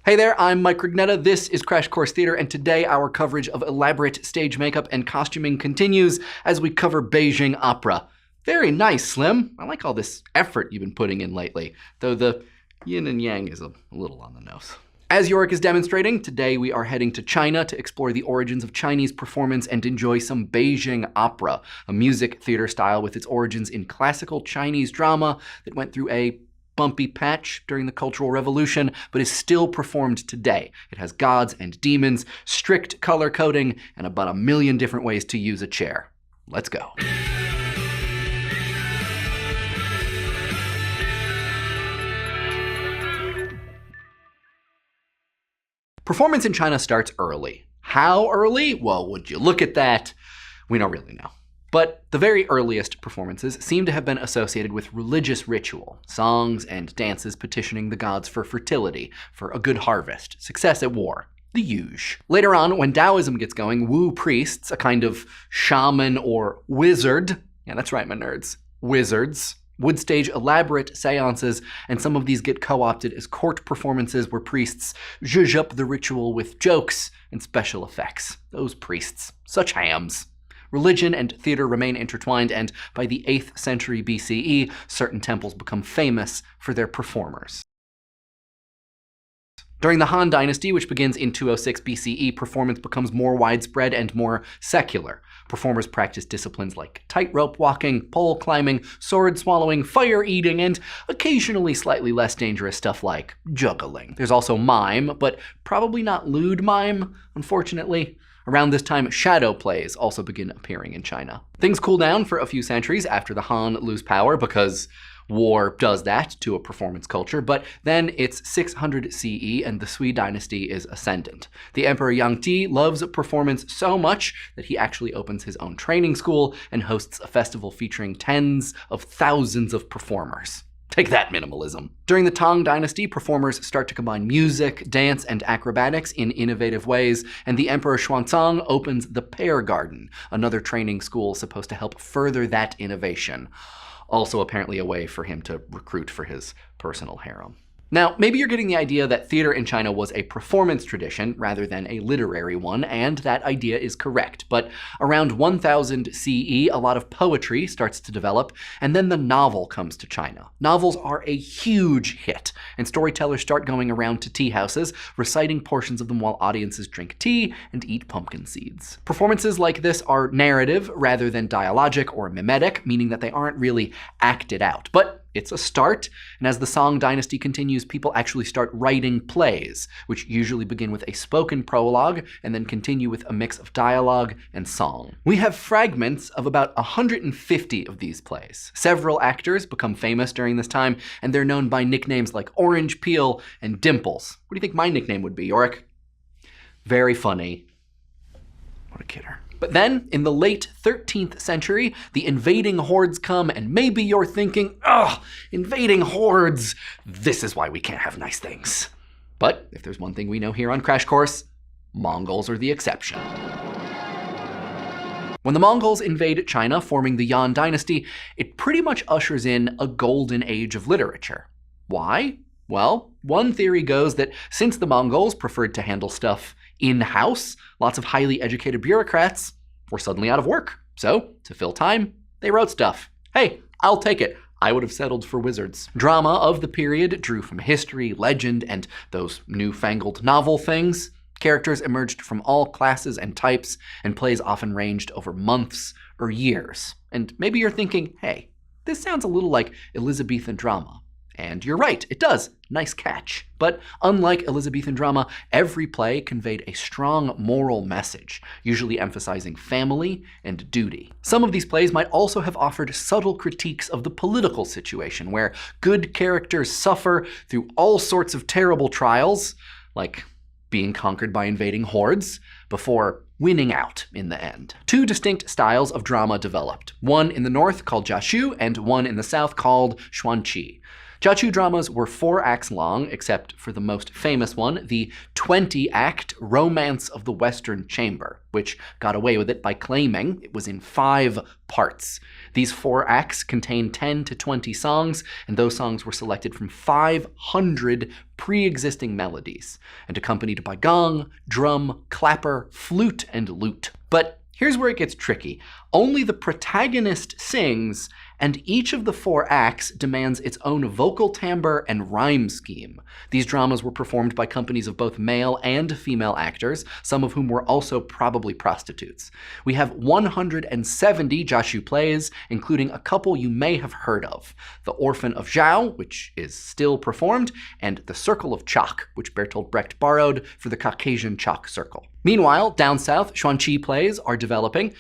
Hey there, I'm Mike Rignetta. This is Crash Course Theater, and today our coverage of elaborate stage makeup and costuming continues as we cover Beijing opera. Very nice, Slim. I like all this effort you've been putting in lately, though the yin and yang is a little on the nose. As Yorick is demonstrating, today we are heading to China to explore the origins of Chinese performance and enjoy some Beijing opera, a music theater style with its origins in classical Chinese drama that went through a bumpy patch during the Cultural Revolution, but is still performed today. It has gods and demons, strict color coding, and about 1 million different ways to use a chair. Let's go. Performance in China starts early. How early? Well, would you look at that? We don't really know. But the very earliest performances seem to have been associated with religious ritual, songs and dances petitioning the gods for fertility, for a good harvest, success at war. The huge. Later on, when Taoism gets going, Wu priests, a kind of shaman or wizard, yeah, that's right, my nerds, wizards, would stage elaborate seances, and some of these get co-opted as court performances where priests zhuzh up the ritual with jokes and special effects. Those priests, such hams. Religion and theater remain intertwined, and by the 8th century BCE, certain temples become famous for their performers. During the Han Dynasty, which begins in 206 BCE, performance becomes more widespread and more secular. Performers practice disciplines like tightrope walking, pole climbing, sword swallowing, fire eating, and occasionally slightly less dangerous stuff like juggling. There's also mime, but probably not lewd mime, unfortunately. Around this time, shadow plays also begin appearing in China. Things cool down for a few centuries after the Han lose power, because war does that to a performance culture, but then it's 600 CE and the Sui dynasty is ascendant. The Emperor Yangti loves performance so much that he actually opens his own training school and hosts a festival featuring tens of thousands of performers. Take that, minimalism. During the Tang Dynasty, performers start to combine music, dance, and acrobatics in innovative ways, and the Emperor Xuanzang opens the Pear Garden, another training school supposed to help further that innovation. Also apparently a way for him to recruit for his personal harem. Now, maybe you're getting the idea that theater in China was a performance tradition rather than a literary one, and that idea is correct. But around 1000 CE, a lot of poetry starts to develop, and then the novel comes to China. Novels are a huge hit, and storytellers start going around to tea houses, reciting portions of them while audiences drink tea and eat pumpkin seeds. Performances like this are narrative rather than dialogic or mimetic, meaning that they aren't really acted out. But it's a start, and as the Song dynasty continues, people actually start writing plays, which usually begin with a spoken prologue and then continue with a mix of dialogue and song. We have fragments of about 150 of these plays. Several actors become famous during this time, and they're known by nicknames like Orange Peel and Dimples. What do you think my nickname would be, Yorick? Very funny. What a kidder. But then, in the late 13th century, the invading hordes come, and maybe you're thinking, ugh, invading hordes, this is why we can't have nice things. But if there's one thing we know here on Crash Course, Mongols are the exception. When the Mongols invade China, forming the Yuan dynasty, it pretty much ushers in a golden age of literature. Why? Well, one theory goes that since the Mongols preferred to handle stuff in-house, lots of highly educated bureaucrats were suddenly out of work. So, to fill time, they wrote stuff. Hey, I'll take it. I would have settled for wizards. Drama of the period drew from history, legend, and those newfangled novel things. Characters emerged from all classes and types, and plays often ranged over months or years. And maybe you're thinking, hey, this sounds a little like Elizabethan drama. And you're right, it does. Nice catch. But unlike Elizabethan drama, every play conveyed a strong moral message, usually emphasizing family and duty. Some of these plays might also have offered subtle critiques of the political situation, where good characters suffer through all sorts of terrible trials, like being conquered by invading hordes, before winning out in the end. Two distinct styles of drama developed, one in the north called Zaju and one in the south called Chuan. Zaju dramas were 4 acts long, except for the most famous one, the 20-act Romance of the Western Chamber, which got away with it by claiming it was in 5 parts. These 4 acts contain 10 to 20 songs, and those songs were selected from 500 pre-existing melodies, and accompanied by gong, drum, clapper, flute, and lute. But here's where it gets tricky. Only the protagonist sings, and each of the 4 acts demands its own vocal timbre and rhyme scheme. These dramas were performed by companies of both male and female actors, some of whom were also probably prostitutes. We have 170 Zaju plays, including a couple you may have heard of: The Orphan of Zhao, which is still performed, and The Circle of Chalk, which Bertolt Brecht borrowed for the Caucasian chalk circle. Meanwhile, down south, Chuan plays are developing.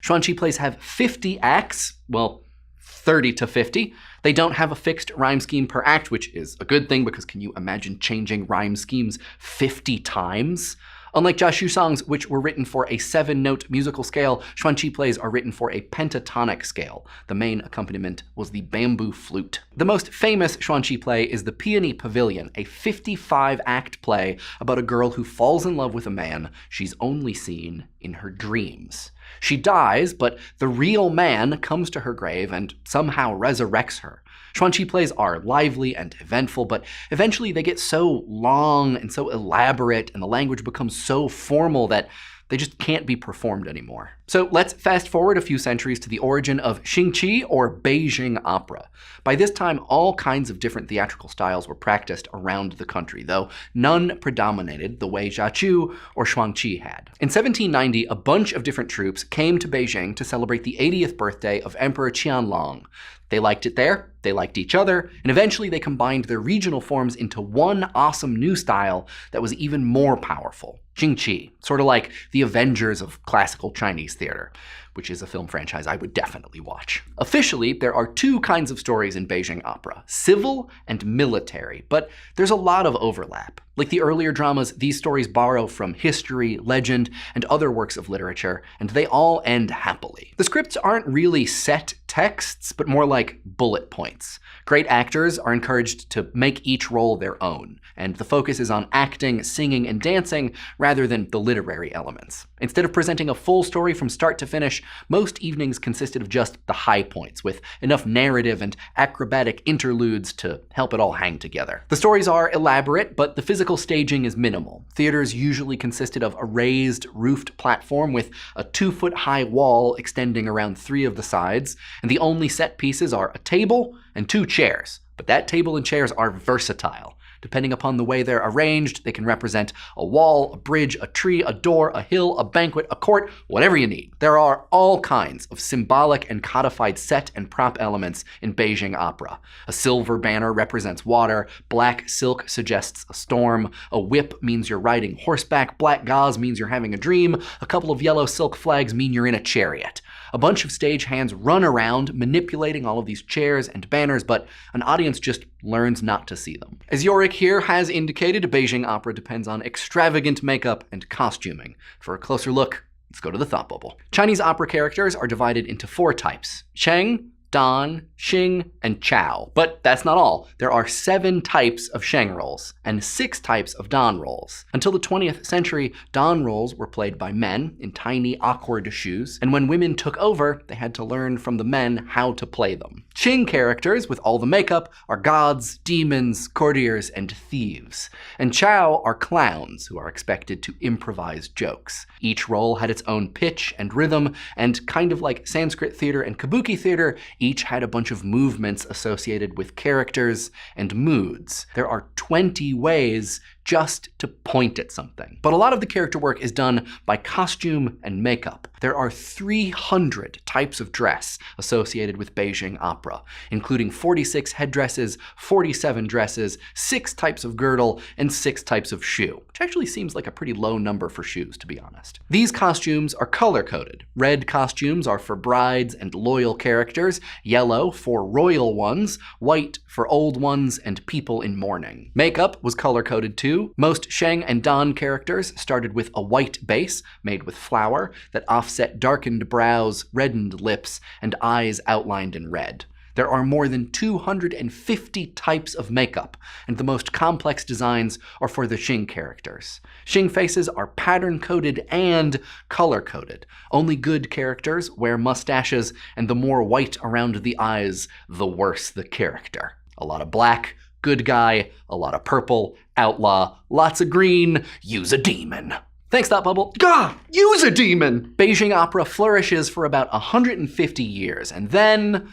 Chuan plays have 50 acts, well, 30 to 50. They don't have a fixed rhyme scheme per act, which is a good thing because can you imagine changing rhyme schemes 50 times? Unlike Zaju songs, which were written for a 7-note musical scale, Chuan plays are written for a pentatonic scale. The main accompaniment was the bamboo flute. The most famous Chuan play is The Peony Pavilion, a 55-act play about a girl who falls in love with a man she's only seen in her dreams. She dies, but the real man comes to her grave and somehow resurrects her. Chuan plays are lively and eventful, but eventually they get so long and so elaborate, and the language becomes so formal that they just can't be performed anymore. So let's fast forward a few centuries to the origin of Xingqi, or Beijing opera. By this time, all kinds of different theatrical styles were practiced around the country, though none predominated the way Zaju or Shuangqi had. In 1790, a bunch of different troops came to Beijing to celebrate the 80th birthday of Emperor Qianlong. They liked it there, they liked each other, and eventually they combined their regional forms into one awesome new style that was even more powerful: Xingqi, sort of like the Avengers of classical Chinese theater, which is a film franchise I would definitely watch. Officially, there are 2 kinds of stories in Beijing opera: civil and military, but there's a lot of overlap. Like the earlier dramas, these stories borrow from history, legend, and other works of literature, and they all end happily. The scripts aren't really set texts, but more like bullet points. Great actors are encouraged to make each role their own, and the focus is on acting, singing, and dancing rather than the literary elements. Instead of presenting a full story from start to finish, most evenings consisted of just the high points, with enough narrative and acrobatic interludes to help it all hang together. The stories are elaborate, but the physical staging is minimal. Theaters usually consisted of a raised, roofed platform with a 2-foot-high wall extending around 3 of the sides, and the only set pieces are a table and 2 chairs. But that table and chairs are versatile. Depending upon the way they're arranged, they can represent a wall, a bridge, a tree, a door, a hill, a banquet, a court, whatever you need. There are all kinds of symbolic and codified set and prop elements in Beijing opera. A silver banner represents water, black silk suggests a storm, a whip means you're riding horseback, black gauze means you're having a dream, a couple of yellow silk flags mean you're in a chariot. A bunch of stagehands run around manipulating all of these chairs and banners, but an audience just learns not to see them. As Yorick here has indicated, Beijing opera depends on extravagant makeup and costuming. For a closer look, let's go to the thought bubble. Chinese opera characters are divided into 4 types: Sheng, Dan, Xing, and Chao. But that's not all. There are 7 types of Sheng roles and 6 types of Dan roles. Until the 20th century, Dan roles were played by men in tiny, awkward shoes, and when women took over, they had to learn from the men how to play them. Xing characters, with all the makeup, are gods, demons, courtiers, and thieves. And Chao are clowns who are expected to improvise jokes. Each role had its own pitch and rhythm, and kind of like Sanskrit theater and kabuki theater, each had a bunch of movements associated with characters and moods. There are 20 ways just to point at something. But a lot of the character work is done by costume and makeup. There are 300 types of dress associated with Beijing opera, including 46 headdresses, 47 dresses, 6 types of girdle, and 6 types of shoe, which actually seems like a pretty low number for shoes, to be honest. These costumes are color-coded. Red costumes are for brides and loyal characters, yellow for royal ones, white for old ones and people in mourning. Makeup was color-coded too, 2, most Sheng and Dan characters started with a white base made with flour that offset darkened brows, reddened lips, and eyes outlined in red. There are more than 250 types of makeup, and the most complex designs are for the Xing characters. Xing faces are pattern-coded and color-coded. Only good characters wear mustaches, and the more white around the eyes, the worse the character. A lot of black, good guy, a lot of purple, outlaw, lots of green, use a demon. Thanks, Thought Bubble. Gah! Use a demon! Beijing opera flourishes for about 150 years, and then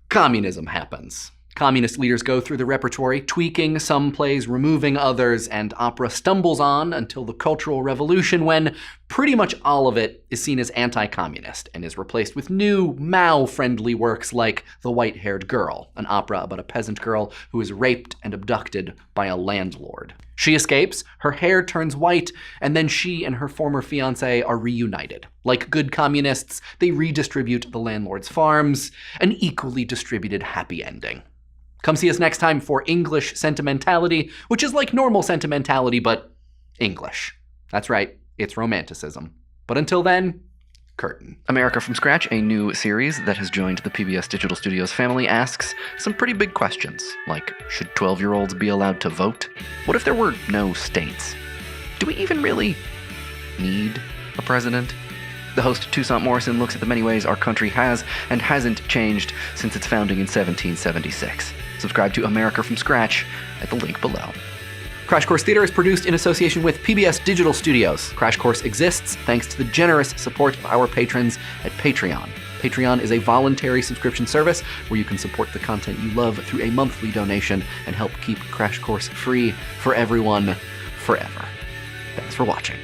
communism happens. Communist leaders go through the repertory, tweaking some plays, removing others, and opera stumbles on until the Cultural Revolution, when pretty much all of it is seen as anti-communist and is replaced with new Mao-friendly works like The White-Haired Girl, an opera about a peasant girl who is raped and abducted by a landlord. She escapes, her hair turns white, and then she and her former fiancé are reunited. Like good communists, they redistribute the landlord's farms, an equally distributed happy ending. Come see us next time for English sentimentality, which is like normal sentimentality, but English. That's right, it's romanticism. But until then, curtain. America from Scratch, a new series that has joined the PBS Digital Studios family, asks some pretty big questions, like, should 12-year-olds be allowed to vote? What if there were no states? Do we even really need a president? The host, Toussaint Morrison, looks at the many ways our country has and hasn't changed since its founding in 1776. Subscribe to America from Scratch at the link below. Crash Course Theater is produced in association with PBS Digital Studios. Crash Course exists thanks to the generous support of our patrons at Patreon. Patreon is a voluntary subscription service where you can support the content you love through a monthly donation and help keep Crash Course free for everyone, forever. Thanks for watching.